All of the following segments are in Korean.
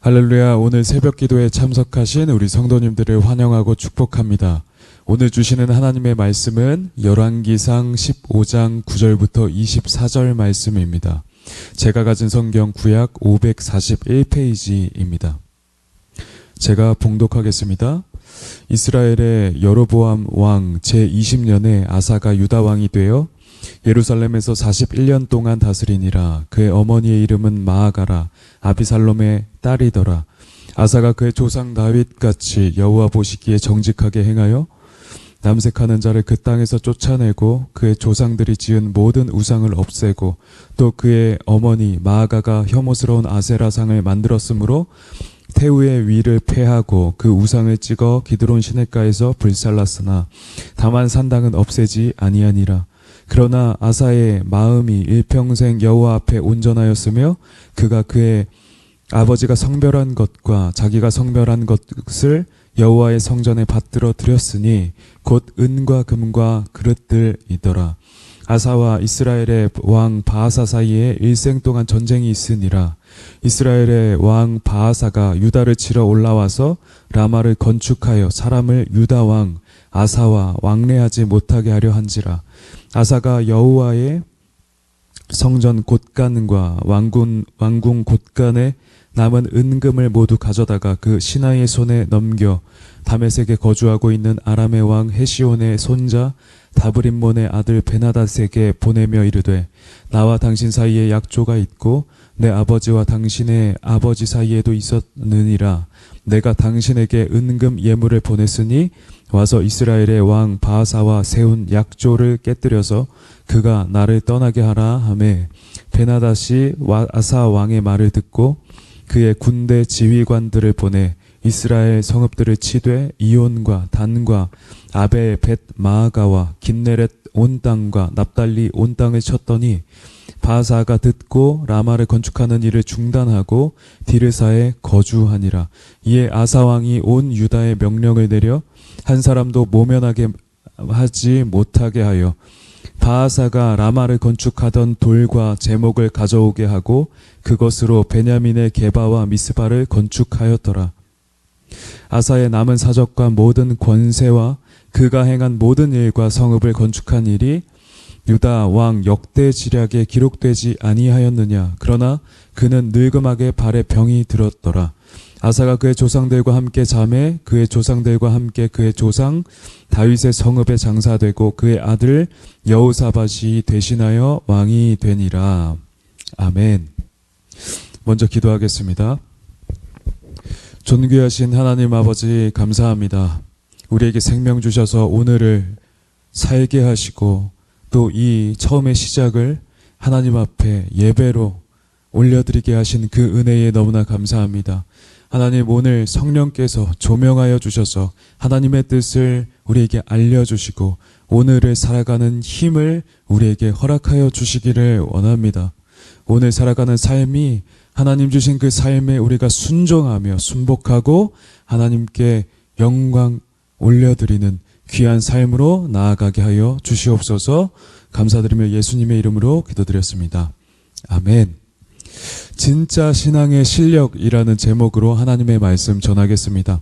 할렐루야. 오늘 새벽 기도에 참석하신 우리 성도님들을 환영하고 축복합니다. 오늘 주시는 하나님의 말씀은 열왕기상 15장 9절부터 24절 말씀입니다. 제가 가진 성경 구약 541페이지입니다. 제가 봉독하겠습니다. 이스라엘의 여로보암 왕 제20년에 아사가 유다 왕이 되어 예루살렘에서 41년 동안 다스리니라. 그의 어머니의 이름은 마아가라 아비살롬의 딸이더라. 아사가 그의 조상 다윗같이 여호와 보시기에 정직하게 행하여 남색하는 자를 그 땅에서 쫓아내고 그의 조상들이 지은 모든 우상을 없애고 또 그의 어머니 마아가가 혐오스러운 아세라상을 만들었으므로 태우의 위를 폐하고 그 우상을 찍어 기드론 시냇가에서 불살랐으나 다만 산당은 없애지 아니하니라. 그러나 아사의 마음이 일평생 여호와 앞에 온전하였으며 그가 그의 아버지가 성별한 것과 자기가 성별한 것을 여호와의 성전에 받들어 드렸으니 곧 은과 금과 그릇들이더라. 아사와 이스라엘의 왕 바아사 사이에 일생 동안 전쟁이 있으니라. 이스라엘의 왕 바아사가 유다를 치러 올라와서 라마를 건축하여 사람을 유다 왕 아사와 왕래하지 못하게 하려 한지라. 아사가 여호와의 성전 곳간과 왕궁 곳간에 남은 은금을 모두 가져다가 그 시나이의 손에 넘겨 다메섹에 거주하고 있는 아람의 왕 헤시온의 손자 다브림몬의 아들 베나닷에게 보내며 이르되 나와 당신 사이에 약조가 있고 내 아버지와 당신의 아버지 사이에도 있었느니라. 내가 당신에게 은금 예물을 보냈으니 와서 이스라엘의 왕 바아사와 세운 약조를 깨뜨려서 그가 나를 떠나게 하라 하매 베나닷이 아사 왕의 말을 듣고 그의 군대 지휘관들을 보내 이스라엘 성읍들을 치되 이온과 단과 아벨 벳 마아가와 긴네렛 온 땅과 납달리 온 땅을 쳤더니 바아사가 듣고 라마를 건축하는 일을 중단하고 디르사에 거주하니라. 이에 아사 왕이 온 유다에 명령을 내려 한 사람도 모면하게 하지 못하게 하여 바아사가 라마를 건축하던 돌과 제목을 가져오게 하고 그것으로 베냐민의 게바와 미스바를 건축하였더라. 아사의 남은 사적과 모든 권세와 그가 행한 모든 일과 성읍을 건축한 일이 유다 왕 역대 지략에 기록되지 아니하였느냐. 그러나 그는 늙음하게 발에 병이 들었더라. 아사가 그의 조상들과 함께 잠에 그의 조상들과 함께 그의 조상 다윗의 성읍에 장사되고 그의 아들 여호사밧이 대신하여 왕이 되니라. 아멘. 먼저 기도하겠습니다. 존귀하신 하나님 아버지 감사합니다. 우리에게 생명 주셔서 오늘을 살게 하시고 또 이 처음의 시작을 하나님 앞에 예배로 올려드리게 하신 그 은혜에 너무나 감사합니다. 하나님, 오늘 성령께서 조명하여 주셔서 하나님의 뜻을 우리에게 알려주시고 오늘을 살아가는 힘을 우리에게 허락하여 주시기를 원합니다. 오늘 살아가는 삶이 하나님 주신 그 삶에 우리가 순종하며 순복하고 하나님께 영광 올려드리는 귀한 삶으로 나아가게 하여 주시옵소서. 감사드리며 예수님의 이름으로 기도드렸습니다. 아멘. 진짜 신앙의 실력이라는 제목으로 하나님의 말씀 전하겠습니다.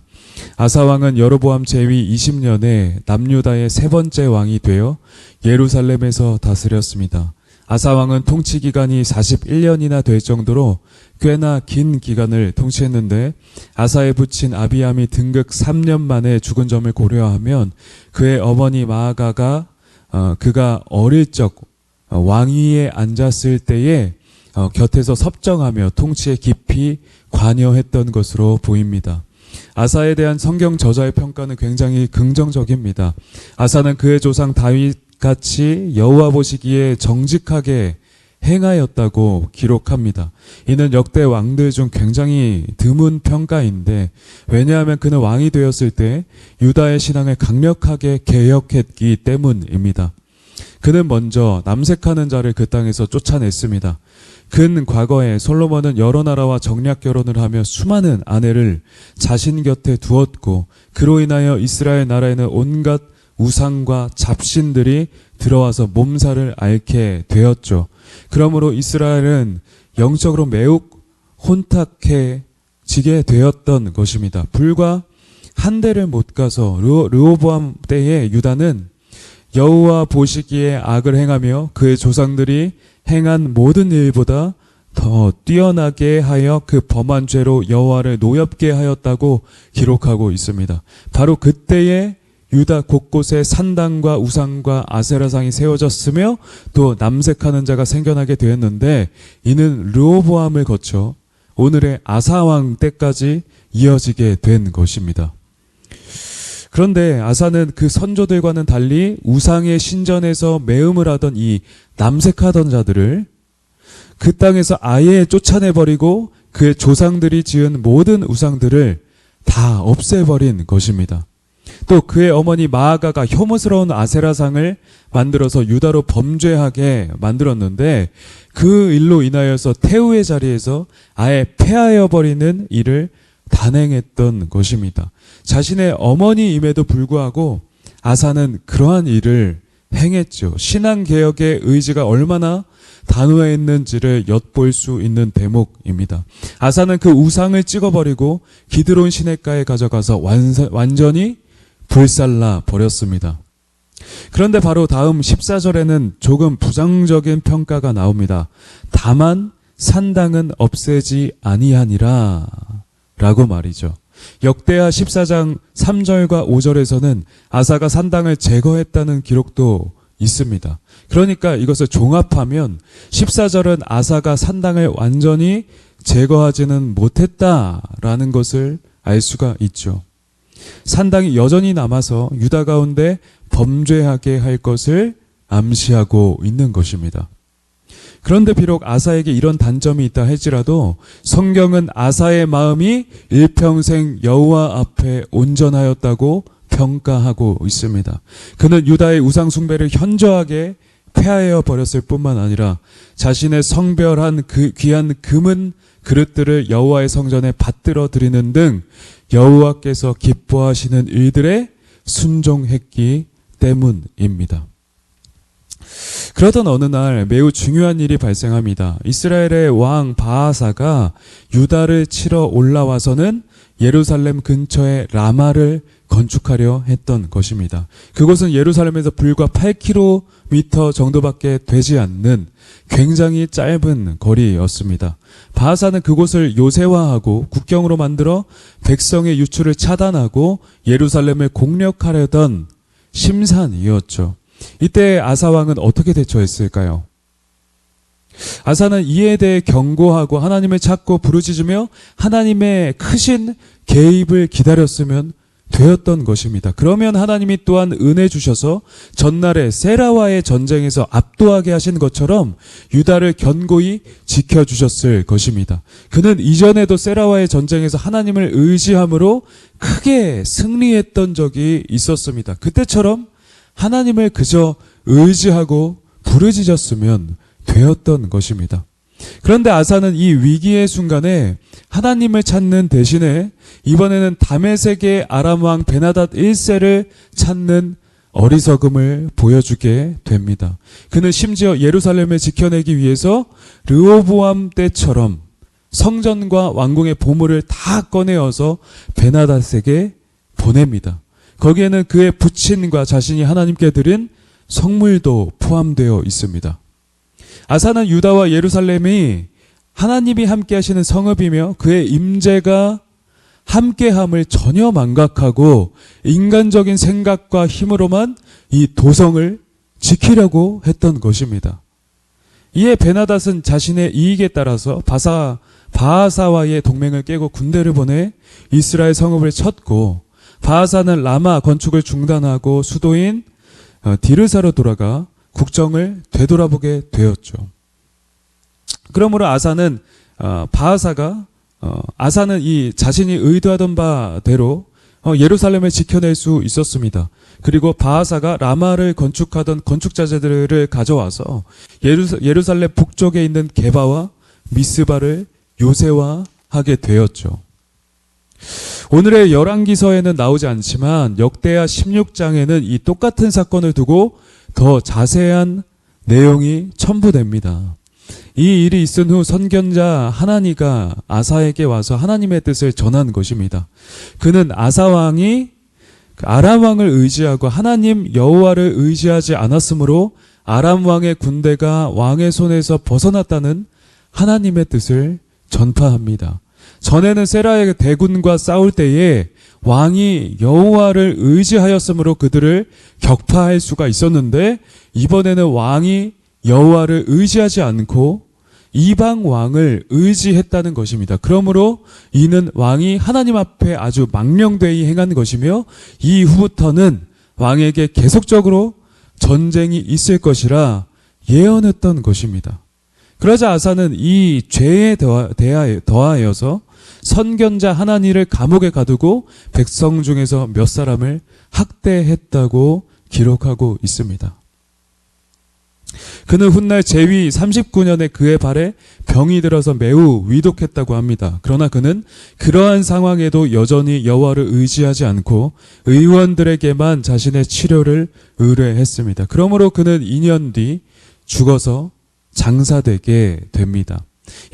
아사 왕은 여로보암 제위 20년에 남유다의 세 번째 왕이 되어 예루살렘에서 다스렸습니다. 아사 왕은 통치 기간이 41년이나 될 정도로 꽤나 긴 기간을 통치했는데 아사의 부친 아비암이 등극 3년 만에 죽은 점을 고려하면 그의 어머니 마아가가 그가 어릴 적 왕위에 앉았을 때에 곁에서 섭정하며 통치에 깊이 관여했던 것으로 보입니다. 아사에 대한 성경 저자의 평가는 굉장히 긍정적입니다. 아사는 그의 조상 다윗같이 여호와 보시기에 정직하게 행하였다고 기록합니다. 이는 역대 왕들 중 굉장히 드문 평가인데 왜냐하면 그는 왕이 되었을 때 유다의 신앙을 강력하게 개혁했기 때문입니다. 그는 먼저 남색하는 자를 그 땅에서 쫓아냈습니다. 근 과거에 솔로몬은 여러 나라와 정략 결혼을 하며 수많은 아내를 자신 곁에 두었고 그로 인하여 이스라엘 나라에는 온갖 우상과 잡신들이 들어와서 몸살을 앓게 되었죠. 그러므로 이스라엘은 영적으로 매우 혼탁해졌습니다. 지게 되었던 것입니다. 불과 한 대를 못 가서 르호보암 때에 유다는 여호와 보시기에 악을 행하며 그의 조상들이 행한 모든 일보다 더 뛰어나게 하여 그 범한 죄로 여호와를 노엽게 하였다고 기록하고 있습니다. 바로 그때에 유다 곳곳에 산당과 우상과 아세라상이 세워졌으며 또 남색하는 자가 생겨나게 되었는데 이는 르호보암을 거쳐 오늘의 아사왕 때까지 이어지게 된 것입니다. 그런데 아사는 그 선조들과는 달리 우상의 신전에서 매음을 하던 이 남색하던 자들을 그 땅에서 아예 쫓아내버리고 그의 조상들이 지은 모든 우상들을 다 없애버린 것입니다. 또 그의 어머니 마아가가 혐오스러운 아세라상을 만들어서 유다로 범죄하게 만들었는데 그 일로 인하여서 태우의 자리에서 아예 폐하여버리는 일을 단행했던 것입니다. 자신의 어머니임에도 불구하고 아사는 그러한 일을 행했죠. 신앙개혁의 의지가 얼마나 단호했는지를 엿볼 수 있는 대목입니다. 아사는 그 우상을 찍어버리고 기드론 시냇가에 가져가서 완전히 불살라 버렸습니다. 그런데 바로 다음 14절에는 조금 부정적인 평가가 나옵니다. 다만 산당은 없애지 아니하니라 라고 말이죠. 역대하 14장 3절과 5절에서는 아사가 산당을 제거했다는 기록도 있습니다. 그러니까 이것을 종합하면 14절은 아사가 산당을 완전히 제거하지는 못했다라는 것을 알 수가 있죠. 산당이 여전히 남아서 유다 가운데 범죄하게 할 것을 암시하고 있는 것입니다. 그런데 비록 아사에게 이런 단점이 있다 할지라도 성경은 아사의 마음이 일평생 여호와 앞에 온전하였다고 평가하고 있습니다. 그는 유다의 우상 숭배를 현저하게 폐하여 버렸을 뿐만 아니라 자신의 성별한 그 귀한 금은 그릇들을 여호와의 성전에 받들어 드리는 등 여호와께서 기뻐하시는 일들에 순종했기 때문입니다. 그러던 어느 날 매우 중요한 일이 발생합니다. 이스라엘의 왕 바하사가 유다를 치러 올라와서는 예루살렘 근처에 라마를 건축하려 했던 것입니다. 그곳은 예루살렘에서 불과 8km 정도밖에 되지 않는 굉장히 짧은 거리였습니다. 바하사는 그곳을 요새화하고 국경으로 만들어 백성의 유출을 차단하고 예루살렘을 공략하려던 심산이었죠. 이때 아사 왕은 어떻게 대처했을까요? 아사는 이에 대해 경고하고 하나님을 찾고 부르짖으며 하나님의 크신 개입을 기다렸으면 되었던 것입니다. 그러면 하나님이 또한 은혜 주셔서 전날에 세라와의 전쟁에서 압도하게 하신 것처럼 유다를 견고히 지켜주셨을 것입니다. 그는 이전에도 세라와의 전쟁에서 하나님을 의지함으로 크게 승리했던 적이 있었습니다. 그때처럼 하나님을 그저 의지하고 부르짖었으면 되었던 것입니다. 그런데 아사는 이 위기의 순간에 하나님을 찾는 대신에 이번에는 다메섹의 아람 왕 베나닷 1세를 찾는 어리석음을 보여주게 됩니다. 그는 심지어 예루살렘을 지켜내기 위해서 르호보암 때처럼 성전과 왕궁의 보물을 다 꺼내어서 베나닷에게 보냅니다. 거기에는 그의 부친과 자신이 하나님께 드린 성물도 포함되어 있습니다. 아사는 유다와 예루살렘이 하나님이 함께 하시는 성읍이며 그의 임재가 함께함을 전혀 망각하고 인간적인 생각과 힘으로만 이 도성을 지키려고 했던 것입니다. 이에 베나닷은 자신의 이익에 따라서 바하사와의 동맹을 깨고 군대를 보내 이스라엘 성읍을 쳤고 바하사는 라마 건축을 중단하고 수도인 디르사로 돌아가 국정을 되돌아보게 되었죠. 그러므로 아사는 이 자신이 의도하던 바대로 예루살렘을 지켜낼 수 있었습니다. 그리고 바하사가 라마를 건축하던 건축자재들을 가져와서 예루살렘 북쪽에 있는 게바와 미스바를 요새화하게 되었죠. 오늘의 열왕기서에는 나오지 않지만 역대하 16장에는 이 똑같은 사건을 두고 더 자세한 내용이 첨부됩니다. 이 일이 있은 후 선견자 하나니가 아사에게 와서 하나님의 뜻을 전한 것입니다. 그는 아사 왕이 아람 왕을 의지하고 하나님 여호와를 의지하지 않았으므로 아람 왕의 군대가 왕의 손에서 벗어났다는 하나님의 뜻을 전파합니다. 전에는 세라의 대군과 싸울 때에 왕이 여호와를 의지하였으므로 그들을 격파할 수가 있었는데, 이번에는 왕이 여호와를 의지하지 않고 이방 왕을 의지했다는 것입니다. 그러므로 이는 왕이 하나님 앞에 아주 망령되이 행한 것이며, 이후부터는 왕에게 계속적으로 전쟁이 있을 것이라 예언했던 것입니다. 그러자 아사는 이 죄에 더하여서 선견자 하나니를 감옥에 가두고 백성 중에서 몇 사람을 학대했다고 기록하고 있습니다. 그는 훗날 제위 39년에 그의 발에 병이 들어서 매우 위독했다고 합니다. 그러나 그는 그러한 상황에도 여전히 여호와를 의지하지 않고 의원들에게만 자신의 치료를 의뢰했습니다. 그러므로 그는 2년 뒤 죽어서 장사되게 됩니다.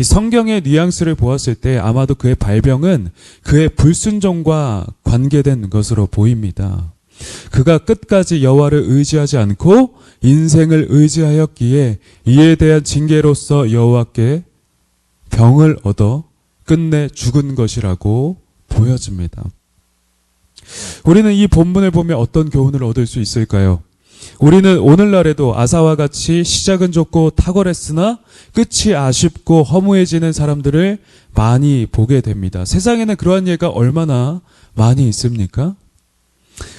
이 성경의 뉘앙스를 보았을 때 아마도 그의 발병은 그의 불순종과 관계된 것으로 보입니다. 그가 끝까지 여호와를 의지하지 않고 인생을 의지하였기에 이에 대한 징계로서 여호와께 병을 얻어 끝내 죽은 것이라고 보여집니다. 우리는 이 본문을 보며 어떤 교훈을 얻을 수 있을까요? 우리는 오늘날에도 아사와 같이 시작은 좋고 탁월했으나 끝이 아쉽고 허무해지는 사람들을 많이 보게 됩니다. 세상에는 그러한 예가 얼마나 많이 있습니까?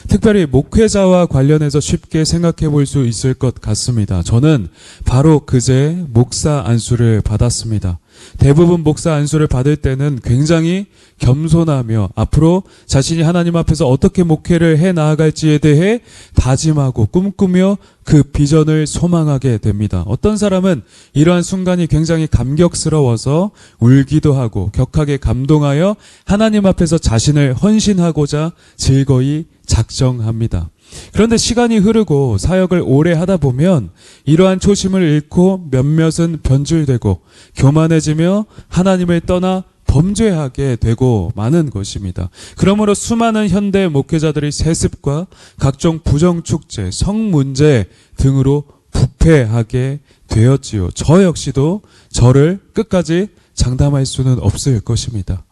특별히 목회자와 관련해서 쉽게 생각해 볼 수 있을 것 같습니다. 저는 바로 그제 목사 안수를 받았습니다. 대부분 목사 안수를 받을 때는 굉장히 겸손하며 앞으로 자신이 하나님 앞에서 어떻게 목회를 해 나아갈지에 대해 다짐하고 꿈꾸며 그 비전을 소망하게 됩니다. 어떤 사람은 이러한 순간이 굉장히 감격스러워서 울기도 하고 격하게 감동하여 하나님 앞에서 자신을 헌신하고자 즐거이 작정합니다. 그런데 시간이 흐르고 사역을 오래 하다 보면 이러한 초심을 잃고 몇몇은 변질되고 교만해지며 하나님을 떠나 범죄하게 되고 마는 것입니다. 그러므로 수많은 현대 목회자들이 세습과 각종 부정축제, 성문제 등으로 부패하게 되었지요. 저 역시도 저를 끝까지 장담할 수는 없을 것입니다.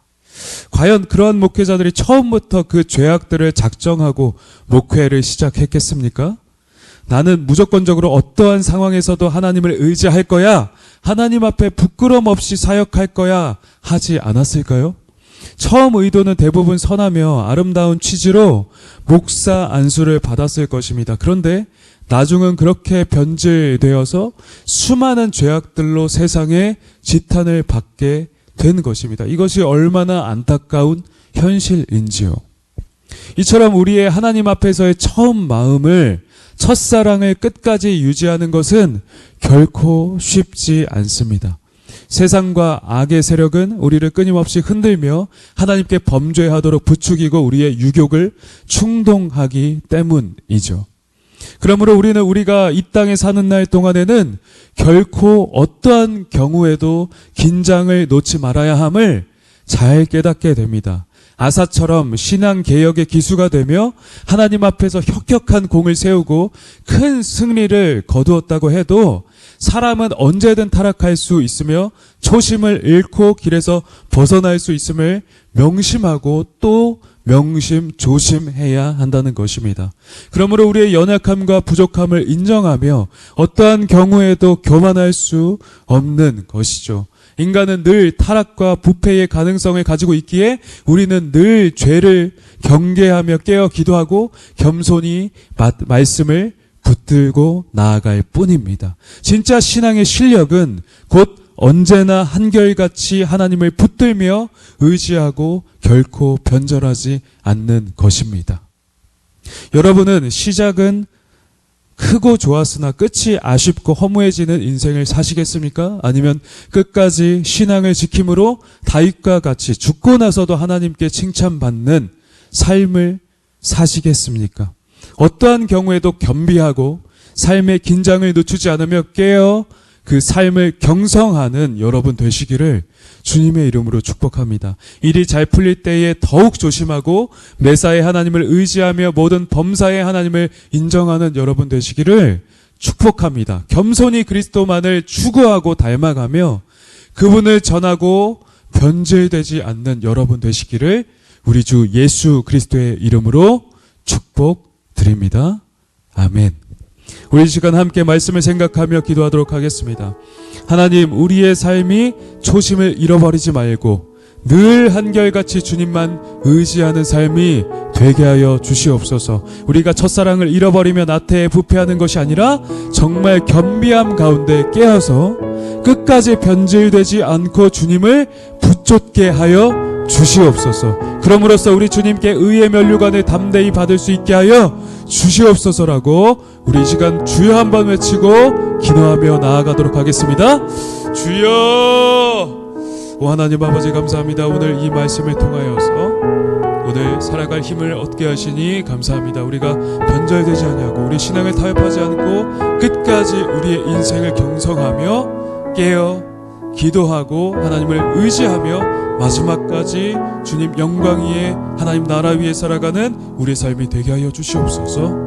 과연 그러한 목회자들이 처음부터 그 죄악들을 작정하고 목회를 시작했겠습니까? 나는 무조건적으로 어떠한 상황에서도 하나님을 의지할 거야, 하나님 앞에 부끄럼 없이 사역할 거야 하지 않았을까요? 처음 의도는 대부분 선하며 아름다운 취지로 목사 안수를 받았을 것입니다. 그런데 나중은 그렇게 변질되어서 수많은 죄악들로 세상에 지탄을 받게 된 것입니다. 이것이 얼마나 안타까운 현실인지요. 이처럼 우리의 하나님 앞에서의 처음 마음을, 첫사랑을 끝까지 유지하는 것은 결코 쉽지 않습니다. 세상과 악의 세력은 우리를 끊임없이 흔들며 하나님께 범죄하도록 부추기고 우리의 유욕을 충동하기 때문이죠. 그러므로 우리는 우리가 이 땅에 사는 날 동안에는 결코 어떠한 경우에도 긴장을 놓지 말아야 함을 잘 깨닫게 됩니다. 아사처럼 신앙개혁의 기수가 되며 하나님 앞에서 혁혁한 공을 세우고 큰 승리를 거두었다고 해도 사람은 언제든 타락할 수 있으며 초심을 잃고 길에서 벗어날 수 있음을 명심하고 또 명심조심해야 한다는 것입니다. 그러므로 우리의 연약함과 부족함을 인정하며 어떠한 경우에도 교만할 수 없는 것이죠. 인간은 늘 타락과 부패의 가능성을 가지고 있기에 우리는 늘 죄를 경계하며 깨어 기도하고 겸손히 말씀을 붙들고 나아갈 뿐입니다. 진짜 신앙의 실력은 곧 언제나 한결같이 하나님을 붙들며 의지하고 결코 변절하지 않는 것입니다. 여러분은 시작은 크고 좋았으나 끝이 아쉽고 허무해지는 인생을 사시겠습니까? 아니면 끝까지 신앙을 지킴으로 다윗과 같이 죽고 나서도 하나님께 칭찬받는 삶을 사시겠습니까? 어떠한 경우에도 겸비하고 삶의 긴장을 늦추지 않으며 깨어 그 삶을 경성하는 여러분 되시기를 주님의 이름으로 축복합니다. 일이 잘 풀릴 때에 더욱 조심하고 매사에 하나님을 의지하며 모든 범사에 하나님을 인정하는 여러분 되시기를 축복합니다. 겸손히 그리스도만을 추구하고 닮아가며 그분을 전하고 변질되지 않는 여러분 되시기를 우리 주 예수 그리스도의 이름으로 축복드립니다. 아멘. 우리 이 시간 함께 말씀을 생각하며 기도하도록 하겠습니다. 하나님, 우리의 삶이 초심을 잃어버리지 말고 늘 한결같이 주님만 의지하는 삶이 되게 하여 주시옵소서. 우리가 첫사랑을 잃어버리며 나태해 부패하는 것이 아니라 정말 겸비함 가운데 깨어서 끝까지 변질되지 않고 주님을 붙잡게 하여 주시옵소서. 그럼으로써 우리 주님께 의의 면류관을 담대히 받을 수 있게 하여 주시옵소서라고 우리 이 시간 주여 한번 외치고 기도하며 나아가도록 하겠습니다. 주여! 오 하나님 아버지 감사합니다. 오늘 이 말씀을 통하여서 오늘 살아갈 힘을 얻게 하시니 감사합니다. 우리가 변절되지 아니하고 우리 신앙을 타협하지 않고 끝까지 우리의 인생을 경성하며 깨어 기도하고 하나님을 의지하며 마지막까지 주님 영광 위에 하나님 나라 위에 살아가는 우리의 삶이 되게 하여 주시옵소서.